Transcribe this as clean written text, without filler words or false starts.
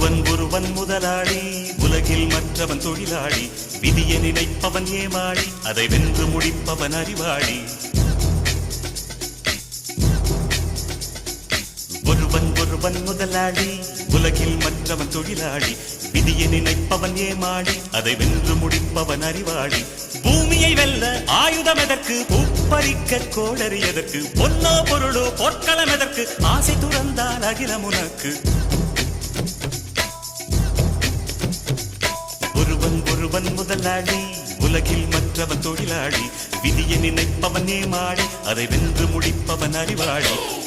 ஒருவன் முதலாளி, உலகில் மற்றவன் தொழிலாளி. விதியை நினைப்பவன் ஏமாளி, அதை வென்று முடிப்பவன் அறிவாளி. ஒருவன் முதலாளி, உலகில் மற்றவன் தொழிலாளி. விதியை நினைப்பவன் ஏமாளி, அதை வென்று முடிப்பவன் அறிவாளி. பூமியை வெல்ல ஆயுதம் எதற்கு, பூப்பறிக்க கோடரி எதற்கு, பொன்னோ பொருளோ பொற்களம் எதற்கு, ஆசை துறந்தால் அகிலம் உனக்கு. ஒருவன் முதலாளி, உலகில் மற்றவன் தொழிலாளி. விதியை நினைப்பவன் ஏமாளி, அதை வென்று முடிப்பவன் அறிவாளி.